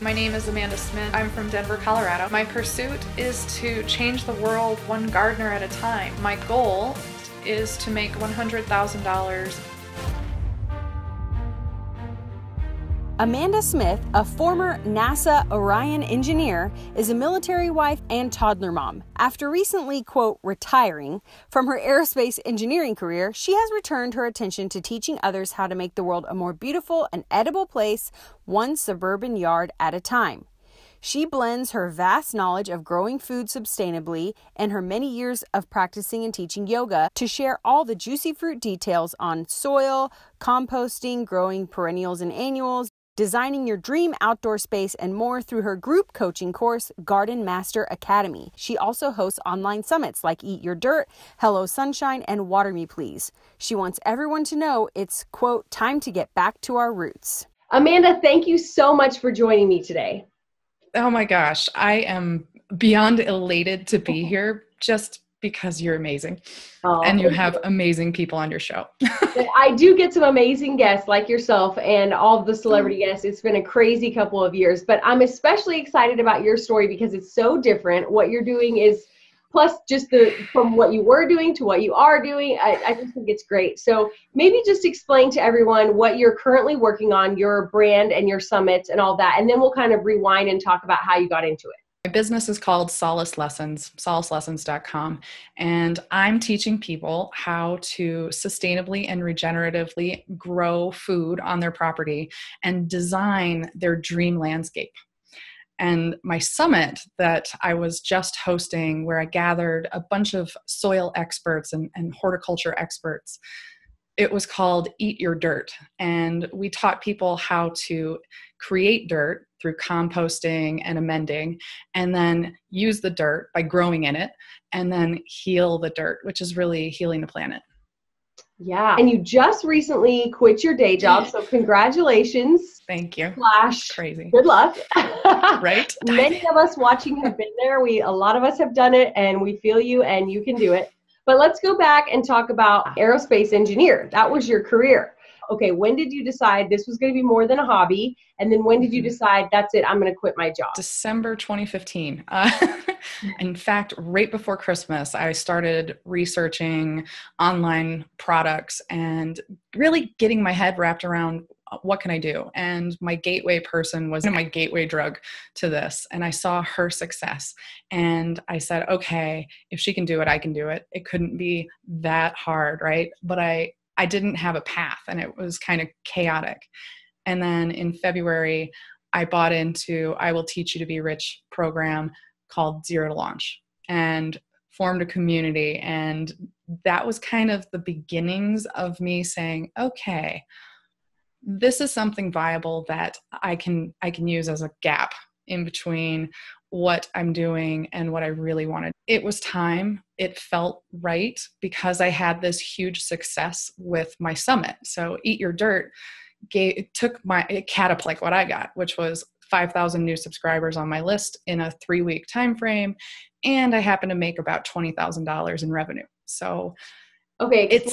My name is Amanda Smith. I'm from Denver, Colorado. My pursuit is to change the world one gardener at a time. My goal is to make $100,000. Amanda Smith, a former NASA Orion engineer, is a military wife and toddler mom. After recently, quote, retiring from her aerospace engineering career, she has returned her attention to teaching others how to make the world a more beautiful and edible place, one suburban yard at a time. She blends her vast knowledge of growing food sustainably and her many years of practicing and teaching yoga to share all the juicy fruit details on soil, composting, growing perennials and annuals, designing your dream outdoor space, and more through her group coaching course, Garden Master Academy. She also hosts online summits like Eat Your Dirt, Hello Sunshine, and Water Me Please. She wants everyone to know it's, quote, time to get back to our roots. Amanda, thank you so much for joining me today. Oh my gosh, I am beyond elated to be here just because you're amazing. And you have amazing people on your show. I do get some amazing guests like yourself and all of the celebrity guests. It's been a crazy couple of years, but I'm especially excited about your story because it's so different. What you're doing is, plus just from what you were doing to what you are doing, I just think it's great. So maybe just explain to everyone what you're currently working on, your brand and your summits and all that, and then we'll kind of rewind and talk about how you got into it. My business is called Solace Lessons, solacelessons.com, and I'm teaching people how to sustainably and regeneratively grow food on their property and design their dream landscape. And my summit that I was just hosting, where I gathered a bunch of soil experts and horticulture experts, it was called Eat Your Dirt. And we taught people how to create dirt through composting and amending, and then use the dirt by growing in it, and then heal the dirt, which is really healing the planet. Yeah. And you just recently quit your day job, so congratulations. Thank you. Crazy. Good luck. Right? Many of us watching have been there. A lot of us have done it, and we feel you, and you can do it. But let's go back and talk about aerospace engineer. That was your career. Okay, when did you decide this was going to be more than a hobby? And then when did you decide, that's it, I'm going to quit my job? December 2015. In fact, right before Christmas, I started researching online products and really getting my head wrapped around what can I do? And my gateway person was my gateway drug to this. And I saw her success. And I said, okay, if she can do it, I can do it. It couldn't be that hard, right? But I didn't have a path, and it was kind of chaotic. And then in February, I bought into I Will Teach You to Be Rich program called Zero to Launch, and formed a community. And that was kind of the beginnings of me saying, okay, this is something viable that I can use as a gap in between what I'm doing and what I really wanted. It was time. It felt right because I had this huge success with my summit. So Eat Your Dirt it catapulted like what I got, which was 5,000 new subscribers on my list in a 3-week time frame. And I happened to make about $20,000 in revenue. So okay,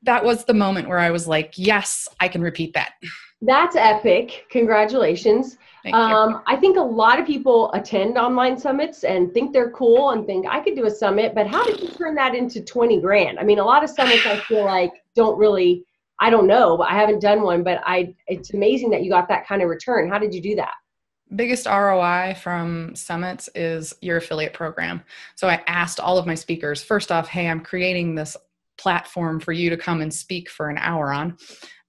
that was the moment where I was like, yes, I can repeat that. That's epic. Congratulations. Thank you. I think a lot of people attend online summits and think they're cool and think I could do a summit, but how did you turn that into 20 grand? I mean, a lot of summits I feel like I don't know, but I haven't done one, but it's amazing that you got that kind of return. How did you do that? Biggest ROI from summits is your affiliate program. So I asked all of my speakers, first off, hey, I'm creating this platform for you to come and speak for an hour on.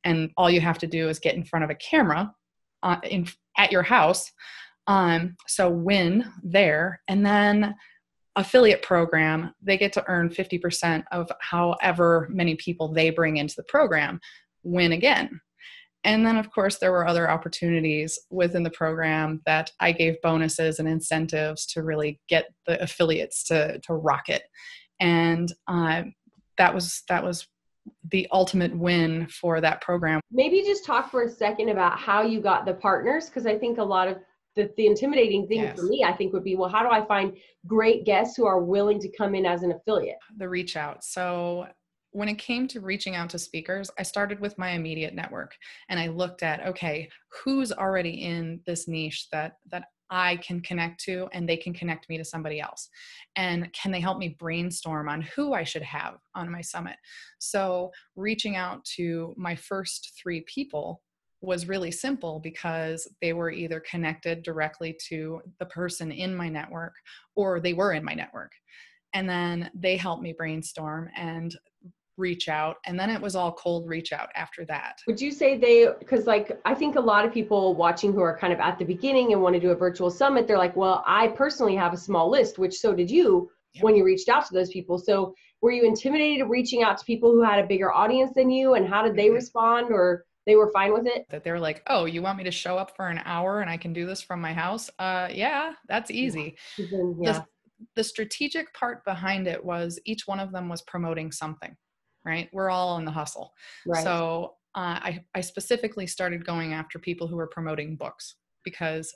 And all you have to do is get in front of a camera at your house. So win there. And then affiliate program, they get to earn 50% of however many people they bring into the program, win again. And then, of course, there were other opportunities within the program that I gave bonuses and incentives to really get the affiliates to rock it. And that was the ultimate win for that program. Maybe just talk for a second about how you got the partners, because I think a lot of the intimidating thing for me, I think, would be, well, how do I find great guests who are willing to come in as an affiliate? The reach out. So when it came to reaching out to speakers, I started with my immediate network, and I looked at, okay, who's already in this niche that I can connect to, and they can connect me to somebody else. And can they help me brainstorm on who I should have on my summit? So reaching out to my first 3 people was really simple because they were either connected directly to the person in my network, or they were in my network. And then they helped me brainstorm and reach out. And then it was all cold reach out after that. Would you say because like, I think a lot of people watching who are kind of at the beginning and want to do a virtual summit, they're like, well, I personally have a small list, which so did you when you reached out to those people. So were you intimidated of reaching out to people who had a bigger audience than you, and how did they respond, or they were fine with it? That they were like, oh, you want me to show up for an hour and I can do this from my house? Yeah, that's easy. Yeah. The strategic part behind it was each one of them was promoting something, right? We're all in the hustle. Right. So I specifically started going after people who were promoting books, because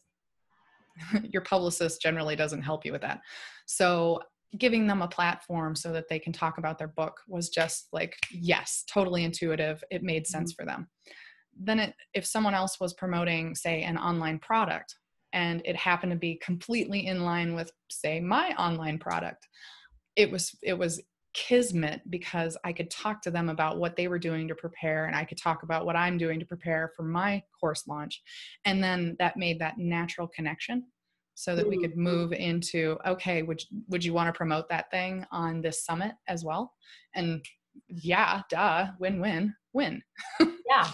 your publicist generally doesn't help you with that. So giving them a platform so that they can talk about their book was just like, yes, totally intuitive. It made sense for them. Then if someone else was promoting, say, an online product, and it happened to be completely in line with, say, my online product, it was kismet, because I could talk to them about what they were doing to prepare, and I could talk about what I'm doing to prepare for my course launch. And then that made that natural connection so that we could move into, okay, would you want to promote that thing on this summit as well? And yeah, duh, win. Yeah.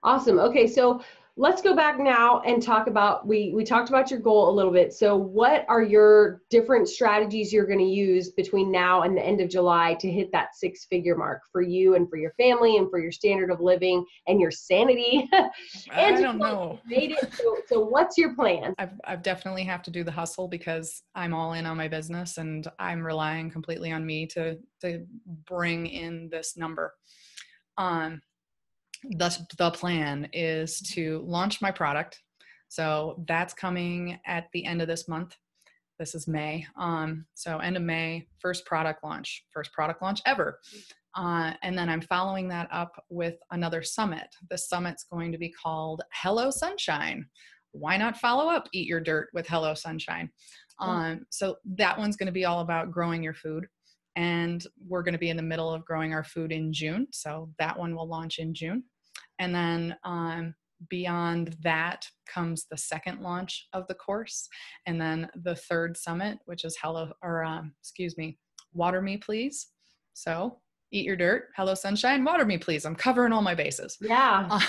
Awesome. Okay. So let's go back now and talk about, we talked about your goal a little bit. So what are your different strategies you're going to use between now and the end of July to hit that 6-figure mark for you and for your family and for your standard of living and your sanity? And I don't know. Made it. So what's your plan? I've definitely have to do the hustle, because I'm all in on my business and I'm relying completely on me to bring in this number. The plan is to launch my product. So that's coming at the end of this month. This is May. So end of May, first product launch ever. And then I'm following that up with another summit. This summit's going to be called Hello Sunshine. Why not follow up Eat Your Dirt with Hello Sunshine? So that one's going to be all about growing your food. And we're going to be in the middle of growing our food in June. So that one will launch in June. And then beyond that comes the second launch of the course. And then the third summit, which is Water Me Please. So Eat Your Dirt, Hello Sunshine, Water Me Please. I'm covering all my bases. Yeah.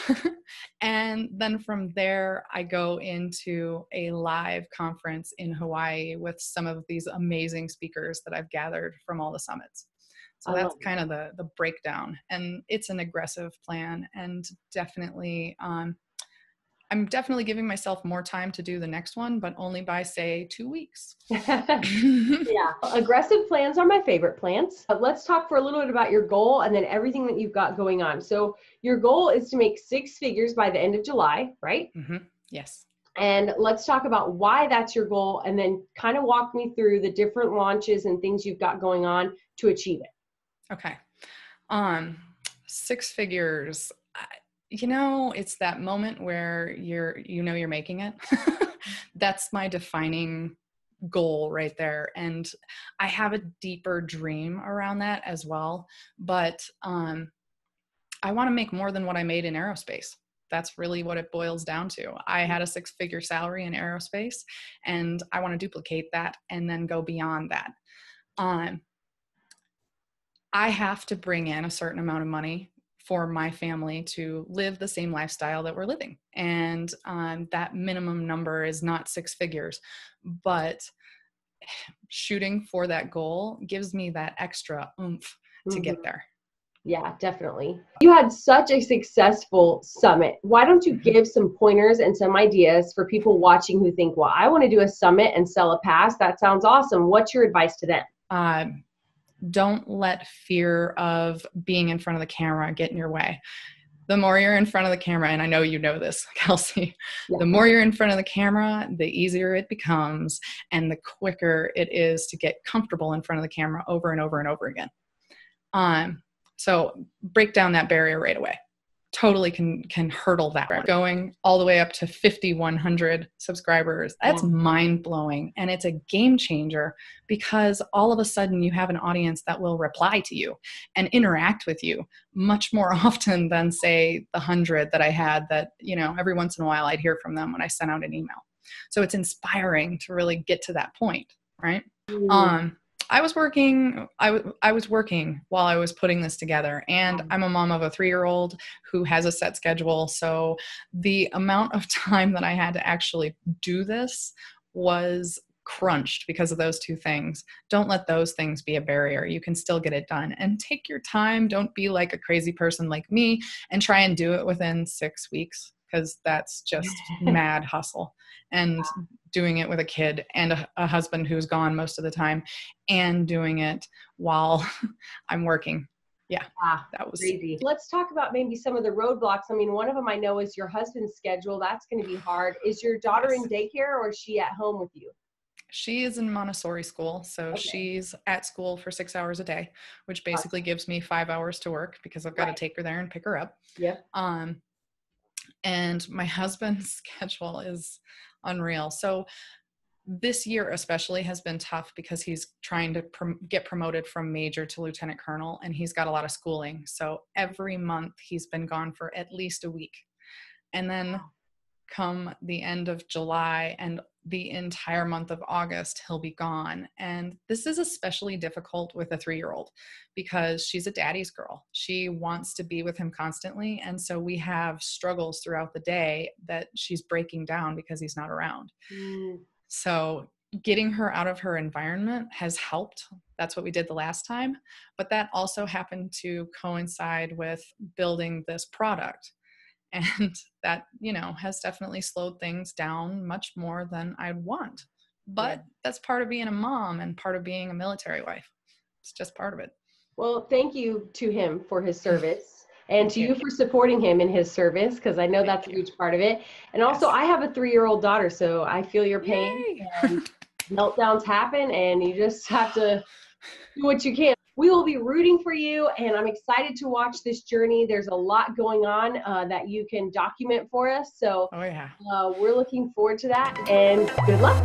And then from there, I go into a live conference in Hawaii with some of these amazing speakers that I've gathered from all the summits. So that's kind of the breakdown. And it's an aggressive plan, and definitely, I'm definitely giving myself more time to do the next one, but only by, say, 2 weeks. Yeah. Aggressive plans are my favorite plans. Let's talk for a little bit about your goal and then everything that you've got going on. So your goal is to make 6 figures by the end of July, right? Mm-hmm. Yes. And let's talk about why that's your goal, and then kind of walk me through the different launches and things you've got going on to achieve it. Okay. 6 figures. It's that moment where you're making it. That's my defining goal right there. And I have a deeper dream around that as well. But I want to make more than what I made in aerospace. That's really what it boils down to. I had a 6-figure salary in aerospace, and I want to duplicate that and then go beyond that. I have to bring in a certain amount of money for my family to live the same lifestyle that we're living. And that minimum number is not 6 figures, but shooting for that goal gives me that extra oomph to get there. Yeah, definitely. You had such a successful summit. Why don't you give some pointers and some ideas for people watching who think, well, I want to do a summit and sell a pass. That sounds awesome. What's your advice to them? Don't let fear of being in front of the camera get in your way. The more you're in front of the camera, and I know you know this, Kelsey, the more you're in front of the camera, the easier it becomes, and the quicker it is to get comfortable in front of the camera over and over and over again. So break down that barrier right away. Totally can hurdle that one. Going all the way up to 5,100 subscribers. That's mind-blowing. And it's a game changer because all of a sudden you have an audience that will reply to you and interact with you much more often than, say, the 100 that I had that, you know, every once in a while I'd hear from them when I sent out an email. So it's inspiring to really get to that point, right? I was working while I was putting this together, and I'm a mom of a 3-year-old who has a set schedule. So the amount of time that I had to actually do this was crunched because of those two things. Don't let those things be a barrier. You can still get it done, and take your time. Don't be like a crazy person like me and try and do it within 6 weeks, because that's just mad hustle. And doing it with a kid and a husband who's gone most of the time, and doing it while I'm working. Yeah, that was crazy. Let's talk about maybe some of the roadblocks. I mean, one of them I know is your husband's schedule. That's going to be hard. Is your daughter in daycare, or is she at home with you? She is in Montessori school. So she's at school for 6 hours a day, which basically gives me 5 hours to work because I've got to take her there and pick her up. Yeah. And my husband's schedule is unreal. So this year especially has been tough because he's trying to get promoted from major to lieutenant colonel, and he's got a lot of schooling. So every month he's been gone for at least a week. And then come the end of July and the entire month of August, he'll be gone. And this is especially difficult with a 3-year-old because she's a daddy's girl. She wants to be with him constantly. And so we have struggles throughout the day that she's breaking down because he's not around. So getting her out of her environment has helped. That's what we did the last time. But that also happened to coincide with building this product. And that, you know, has definitely slowed things down much more than I'd want. But that's part of being a mom and part of being a military wife. It's just part of it. Well, thank you to him for his service, and to you for supporting him in his service, because I know that's a huge part of it. And also, I have a 3-year-old daughter, so I feel your pain. And meltdowns happen, and you just have to do what you can. We will be rooting for you, and I'm excited to watch this journey. There's a lot going on that you can document for us. So we're looking forward to that, and good luck.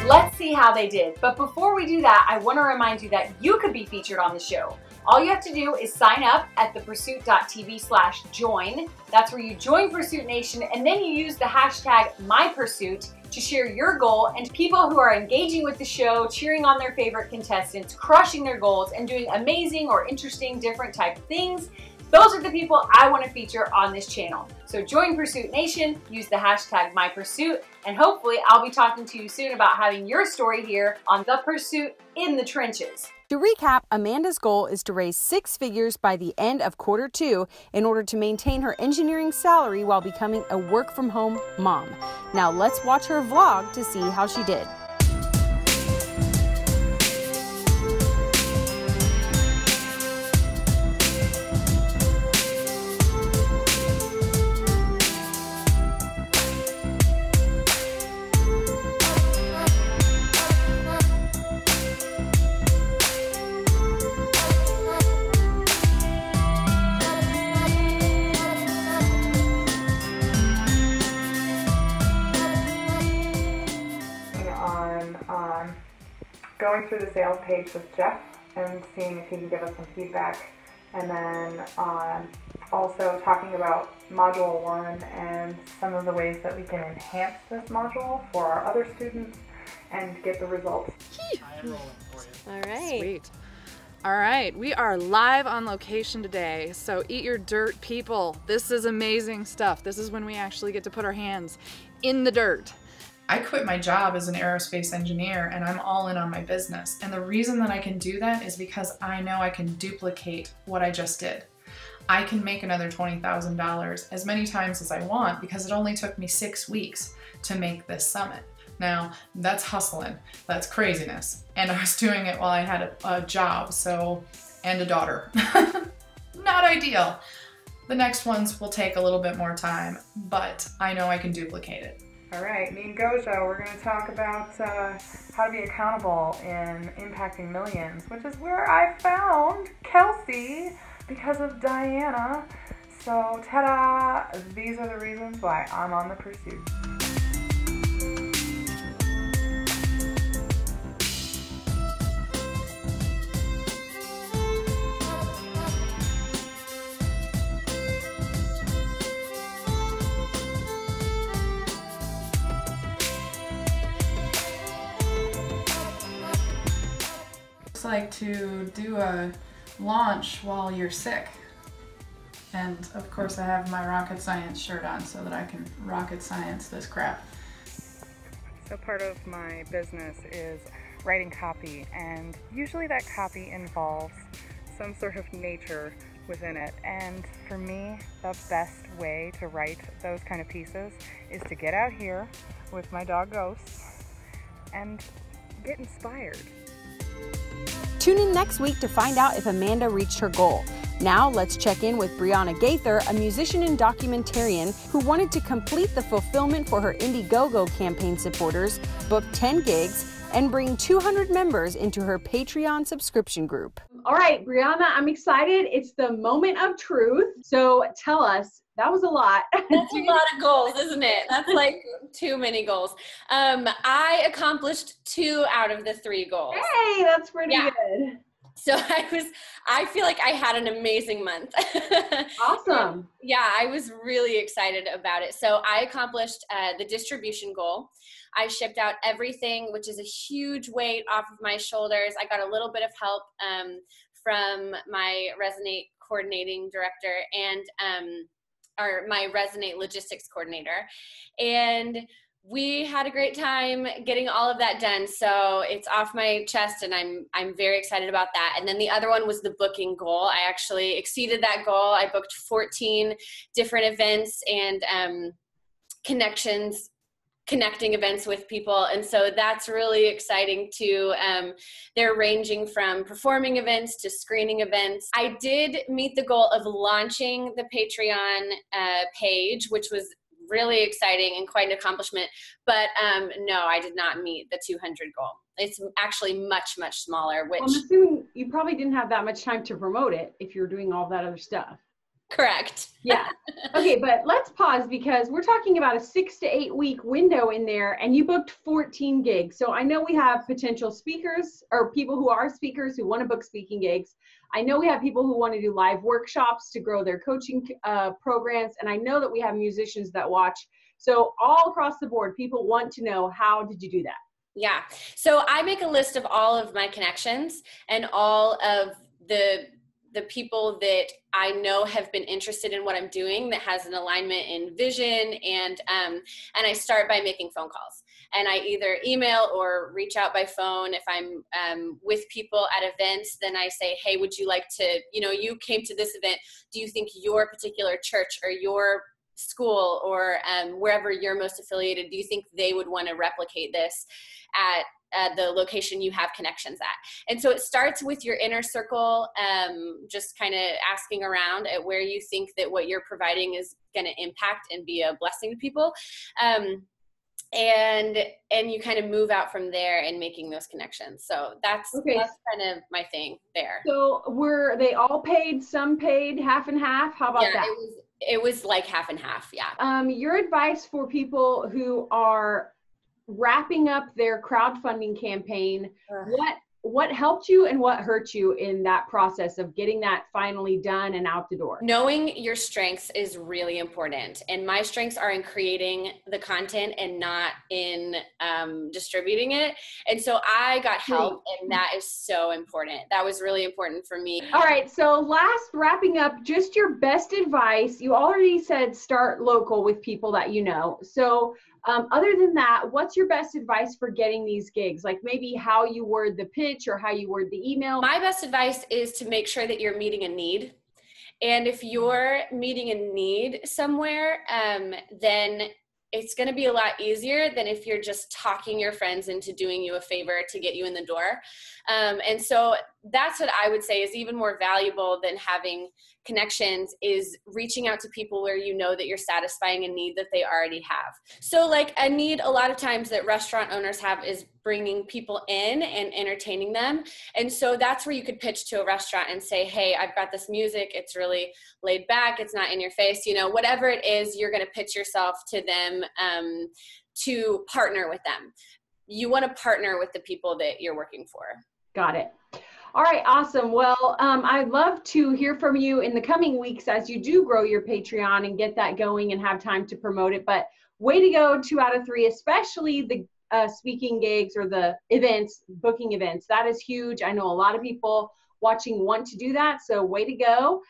Let's see how they did. But before we do that, I want to remind you that you could be featured on the show. All you have to do is sign up at thepursuit.tv/join. That's where you join Pursuit Nation, and then you use the hashtag MyPursuit to share your goal, and people who are engaging with the show, cheering on their favorite contestants, crushing their goals, and doing amazing or interesting different type of things. Those are the people I want to feature on this channel. So join Pursuit Nation, use the hashtag MyPursuit, and hopefully I'll be talking to you soon about having your story here on The Pursuit in the Trenches. To recap, Amanda's goal is to raise 6 figures by the end of Q2 in order to maintain her engineering salary while becoming a work-from-home mom. Now let's watch her vlog to see how she did. Going through the sales page with Jeff and seeing if he can give us some feedback, and then also talking about Module 1 and some of the ways that we can enhance this module for our other students and get the results. All right. Sweet. All right, we are live on location today, so eat your dirt, people. This is amazing stuff. This is when we actually get to put our hands in the dirt. I quit my job as an aerospace engineer and I'm all in on my business. And the reason that I can do that is because I know I can duplicate what I just did. I can make another $20,000 as many times as I want because it only took me 6 weeks to make this summit. Now, that's hustling, that's craziness. And I was doing it while I had a job, and a daughter. Not ideal. The next ones will take a little bit more time, but I know I can duplicate it. All right, me and Gojo, we're going to talk about how to be accountable in impacting millions, which is where I found Kelsey because of Diana. So, ta-da! These are the reasons why I'm on the pursuit. Like to do a launch while you're sick, and of course I have my rocket science shirt on so that I can rocket science this crap. So part of my business is writing copy, and usually that copy involves some sort of nature within it, and for me the best way to write those kind of pieces is to get out here with my dog Ghost and get inspired. Tune in next week to find out if Amanda reached her goal. Now let's check in with Brianna Gaither, a musician and documentarian who wanted to complete the fulfillment for her Indiegogo campaign supporters, book 10 gigs, and bring 200 members into her Patreon subscription group. All right, Brianna, I'm excited. It's the moment of truth. So tell us, that was a lot. That's a lot of goals, isn't it? That's like too many goals. I accomplished 2 out of the 3 goals. Hey, that's pretty good. So I feel like I had an amazing month. Awesome. Yeah, I was really excited about it. So I accomplished the distribution goal. I shipped out everything, which is a huge weight off of my shoulders. I got a little bit of help from my Resonate coordinating director and or my Resonate logistics coordinator. And we had a great time getting all of that done. So it's off my chest and I'm very excited about that. And then the other one was the booking goal. I actually exceeded that goal. I booked 14 different events and connecting events with people. And so that's really exciting too. They're ranging from performing events to screening events. I did meet the goal of launching the Patreon page, which was really exciting and quite an accomplishment. But no, I did not meet the 200 goal. It's actually much, much smaller, which— I'm assuming you probably didn't have that much time to promote it if you're doing all that other stuff. Correct. Yeah. Okay, but let's pause because we're talking about a 6 to 8 week window in there, and you booked 14 gigs. So I know we have potential speakers or people who are speakers who want to book speaking gigs. I know we have people who want to do live workshops to grow their coaching programs, and I know that we have musicians that watch. So all across the board, people want to know, how did you do that? Yeah. So I make a list of all of my connections and all of the people that I know have been interested in what I'm doing that has an alignment in vision, and I start by making phone calls. And I either email or reach out by phone. If I'm with people at events, then I say, hey, would you like to, you came to this event, do you think your particular church or your school or wherever you're most affiliated, do you think they would want to replicate this at the location you have connections at? And so it starts with your inner circle, just kind of asking around at where you think that what you're providing is going to impact and be a blessing to people. And you kind of move out from there and making those connections. So that's kind of my thing there. So were they all paid, some paid, half and half? How about that? It was like half and half. Yeah. Your advice for people who are wrapping up their crowdfunding campaign, what helped you and what hurt you in that process of getting that finally done and out the door? Knowing your strengths is really important. And my strengths are in creating the content and not in distributing it. And so I got help, and that is so important. That was really important for me. All right. So wrapping up, just your best advice. You already said start local with people that you know. So other than that, what's your best advice for getting these gigs? Like maybe how you word the pitch or how you word the email? My best advice is to make sure that you're meeting a need. And if you're meeting a need somewhere, then it's going to be a lot easier than if you're just talking your friends into doing you a favor to get you in the door. And so that's what I would say is even more valuable than having connections, is reaching out to people where you know that you're satisfying a need that they already have. So like a need a lot of times that restaurant owners have is bringing people in and entertaining them. And so that's where you could pitch to a restaurant and say, hey, I've got this music. It's really laid back. It's not in your face. You know, whatever it is, you're going to pitch yourself to them to partner with them. You want to partner with the people that you're working for. Got it. All right, awesome. Well, I'd love to hear from you in the coming weeks as you do grow your Patreon and get that going and have time to promote it. But way to go, 2 out of 3, especially the speaking gigs or the events, booking events. That is huge. I know a lot of people watching want to do that, so way to go.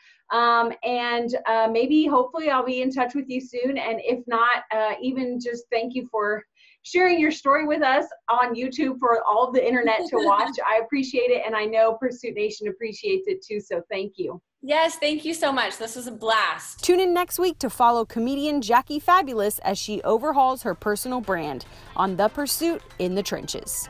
Maybe hopefully I'll be in touch with you soon. And if not, even just thank you for sharing your story with us on YouTube for all of the internet to watch. I appreciate it. And I know Pursuit Nation appreciates it too. So thank you. Yes, thank you so much. This was a blast. Tune in next week to follow comedian Jackie Fabulous as she overhauls her personal brand on The Pursuit in the Trenches.